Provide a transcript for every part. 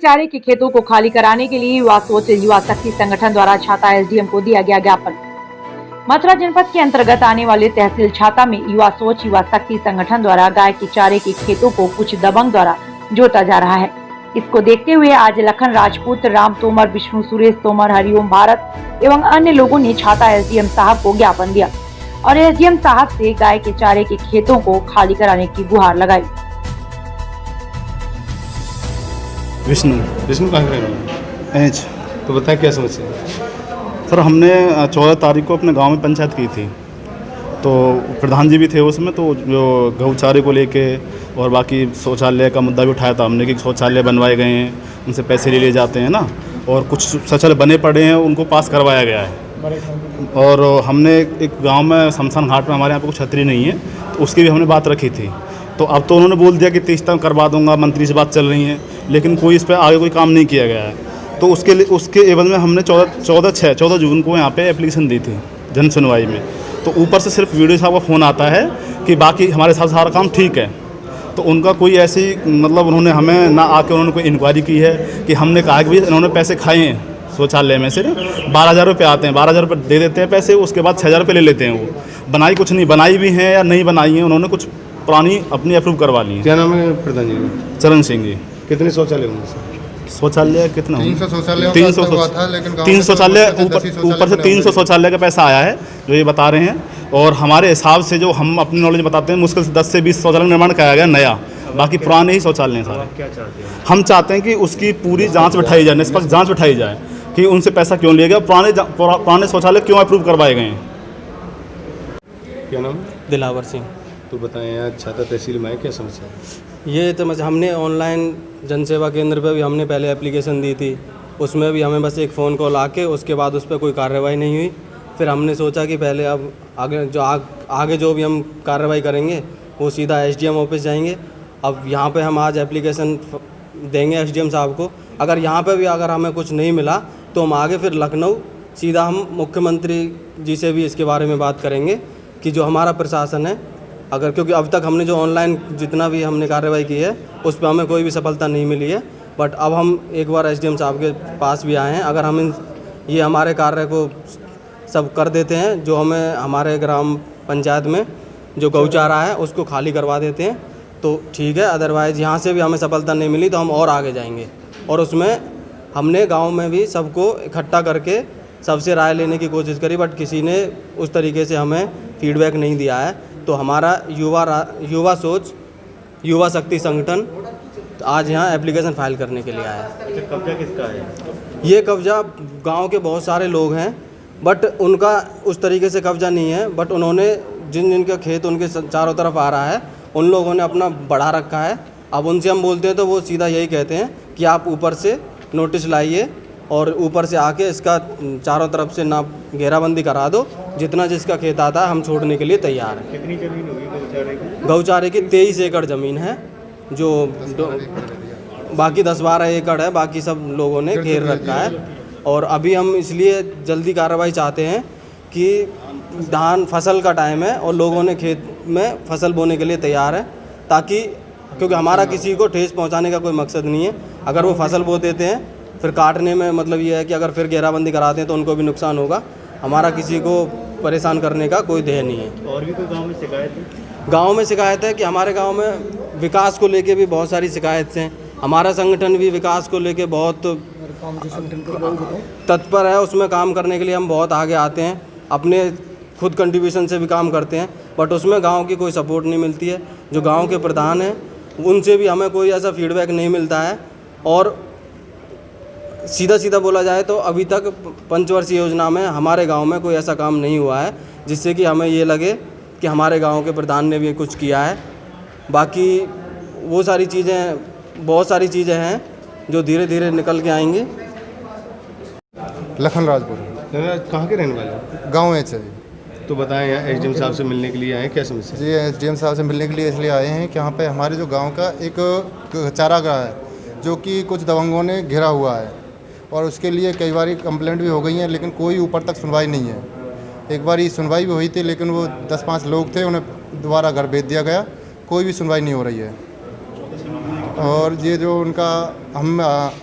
चारे के खेतों को खाली कराने के लिए युवा सोच युवा शक्ति संगठन द्वारा छाता एसडीएम को दिया गया ज्ञापन। मथुरा जनपद के अंतर्गत आने वाले तहसील छाता में युवा सोच युवा शक्ति संगठन द्वारा गाय के चारे के खेतों को कुछ दबंग द्वारा जोता जा रहा है। इसको देखते हुए आज लखन राजपूत, राम तोमर, विष्णु सुरेश तोमर, हरिओम भारत एवं अन्य लोगों ने छाता एसडीएम साहब को ज्ञापन दिया और एसडीएम साहब से गाय के चारे के खेतों को खाली कराने की गुहार लगाई। विष्णु कहाँ के रहने वाले? तो बताएं क्या समस्या है? सर, हमने 14 तारीख को अपने गांव में पंचायत की थी, तो प्रधान जी भी थे उसमें। तो जो गौचारे को लेके और बाकी शौचालय का मुद्दा भी उठाया था हमने कि शौचालय बनवाए गए हैं, उनसे पैसे ले लिए जाते हैं ना, और कुछ शौचालय बने पड़े हैं उनको पास करवाया गया है। और हमने एक गांव में शमशान घाट में हमारे यहाँ पे कुछ छतरी नहीं है, तो उसकी भी हमने बात रखी थी। तो अब तो उन्होंने बोल दिया कि 30 तक करवा दूंगा, मंत्री से बात चल रही है, लेकिन कोई इस पर आगे कोई काम नहीं किया गया है। तो उसके एवज में हमने 14 जून को यहाँ पे एप्लीकेशन दी थी जन सुनवाई में। तो ऊपर से सिर्फ वीडियो साहब का फ़ोन आता है कि बाकी हमारे साथ सारा काम ठीक है। तो उनका कोई ऐसी मतलब उन्होंने हमें ना आके उन्होंने कोई इंक्वायरी की है कि हमने कहा कि भाई इन्होंने पैसे खाए हैं शौचालय में से 12,000 रुपये आते हैं, 12,000 रुपये दे देते हैं पैसे, उसके बाद 6,000 रुपये ले लेते हैं। वो बनाई कुछ नहीं, बनाई भी हैं या नहीं बनाई हैं, उन्होंने कुछ पुरानी अपनी अप्रूव करवा ली है। क्या नाम है प्रधान जी? चरण सिंह जी। कितने शौचालय होंगे सर? शौचालय कितना? 300 शौचालय 300 शौचालय ऊपर से 300 शौचालय का पैसा आया है जो ये बता रहे हैं। और हमारे हिसाब से जो हम अपनी नॉलेज बताते हैं, मुश्किल से 10 से 20 शौचालय निर्माण कराया गया नया, बाकी पुराने ही शौचालय हैं सारे। क्या चाहते हैं? हम चाहते हैं कि उसकी पूरी जांच बिठाई जाए, निष्पक्ष जांच बिठाई जाए कि उनसे पैसा क्यों लिया गया, पुराने शौचालय क्यों अप्रूव करवाए गए हैं। क्या नाम? दिलावर सिंह। तो बताएं यहाँ छाता तहसील में है, क्या समस्या है? ये तो हमने ऑनलाइन जनसेवा केंद्र पे भी हमने पहले एप्लीकेशन दी थी, उसमें भी हमें बस एक फ़ोन कॉल आके उसके बाद उस पर कोई कार्रवाई नहीं हुई। फिर हमने सोचा कि पहले अब आगे जो भी हम कार्रवाई करेंगे वो सीधा एसडीएम ऑफिस जाएंगे। अब यहाँ पे हम आज एप्लीकेशन देंगे एसडीएम साहब को। अगर यहाँ पे भी अगर हमें कुछ नहीं मिला तो हम आगे फिर लखनऊ सीधा हम मुख्यमंत्री जी से भी इसके बारे में बात करेंगे कि जो हमारा प्रशासन है, अगर क्योंकि अब तक हमने जो ऑनलाइन जितना भी हमने कार्रवाई की है उस पर हमें कोई भी सफलता नहीं मिली है। बट अब हम एक बार एसडीएम साहब के पास भी आए हैं। अगर हम ये हमारे कार्य को सब कर देते हैं, जो हमें हमारे ग्राम पंचायत में जो गौचारा है उसको खाली करवा देते हैं तो ठीक है। अदरवाइज़ यहाँ से भी हमें सफलता नहीं मिली तो हम और आगे जाएंगे। और उसमें हमने गाँव में भी सबको इकट्ठा करके सबसे राय लेने की कोशिश करी, बट किसी ने उस तरीके से हमें फीडबैक नहीं दिया है। तो हमारा युवा सोच युवा शक्ति संगठन आज यहाँ एप्लीकेशन फाइल करने के लिए आया है। अच्छा, कब्जा किसका है? ये कब्जा गांव के बहुत सारे लोग हैं, बट उनका उस तरीके से कब्जा नहीं है। बट उन्होंने जिनका खेत उनके चारों तरफ आ रहा है उन लोगों ने अपना बढ़ा रखा है। अब उनसे हम बोलते हैं तो वो सीधा यही कहते हैं कि आप ऊपर से नोटिस लाइए और ऊपर से आके इसका चारों तरफ से ना घेराबंदी करा दो, जितना जिसका खेत आता है हम छोड़ने के लिए तैयार हैं। कितनी जमीन होगी गौचारे की? गौचारे की 23 एकड़ ज़मीन है, जो बाकी 10-12 एकड़ है, बाकी सब लोगों ने घेर रखा है। और अभी हम इसलिए जल्दी कार्रवाई चाहते हैं कि धान फसल का टाइम है और लोगों ने खेत में फसल बोने के लिए तैयार है, ताकि क्योंकि हमारा किसी को ठेस पहुंचाने का कोई मकसद नहीं है। अगर वो फसल बो देते हैं फिर काटने में मतलब ये है कि अगर फिर घेराबंदी कराते हैं तो उनको भी नुकसान होगा। हमारा किसी को परेशान करने का कोई ध्येय नहीं है। और भी कोई गाँव में शिकायत है? गांव में शिकायत है कि हमारे गांव में विकास को लेके भी बहुत सारी शिकायत हैं। हमारा संगठन भी विकास को लेके बहुत तत्पर है, उसमें काम करने के लिए हम बहुत आगे आते हैं, अपने खुद कंट्रीब्यूशन से भी काम करते हैं, बट उसमें गांव की कोई सपोर्ट नहीं मिलती है। जो गांव के प्रधान हैं उनसे भी हमें कोई ऐसा फीडबैक नहीं मिलता है। और सीधा बोला जाए तो अभी तक पंचवर्षीय योजना में हमारे गांव में कोई ऐसा काम नहीं हुआ है जिससे कि हमें ये लगे कि हमारे गांव के प्रधान ने भी कुछ किया है। बाकी वो सारी चीज़ें, बहुत सारी चीज़ें हैं जो धीरे धीरे निकल के आएंगी। लखन राजपुर, कहाँ के रहने वाले? गाँव है जी। तो बताएं यहाँ एसडीएम साहब से मिलने के लिए आए, क्या समस्या? जी, एसडीएम साहब से मिलने के लिए इसलिए आए हैं कि यहाँ पे हमारे जो गांव का एक चारागाह है जो कि कुछ दबंगों ने घेरा हुआ है, और उसके लिए कई बार कंप्लेंट भी हो गई हैं, लेकिन कोई ऊपर तक सुनवाई नहीं है। एक बार सुनवाई भी हुई थी, लेकिन वो 10-5 लोग थे, उन्हें दोबारा घर भेज दिया गया, कोई भी सुनवाई नहीं हो रही है। और ये जो उनका हम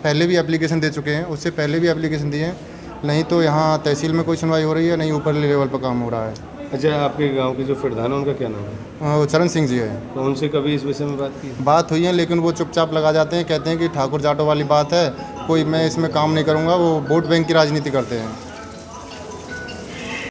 पहले भी एप्लीकेशन दे चुके हैं, उससे पहले भी एप्लीकेशन दिए हैं, नहीं तो यहाँ तहसील में कोई सुनवाई हो रही है, नहीं ऊपर लेवल पर काम हो रहा है। अच्छा, आपके गांव के जो प्रधान है उनका क्या नाम है? वो चरण सिंह जी है। तो उनसे कभी इस विषय में बात की? बात हुई है, लेकिन वो चुपचाप लगा जाते हैं, कहते हैं कि ठाकुर जाटो वाली बात है, कोई मैं इसमें काम नहीं करूँगा। वो वोट बैंक की राजनीति करते हैं।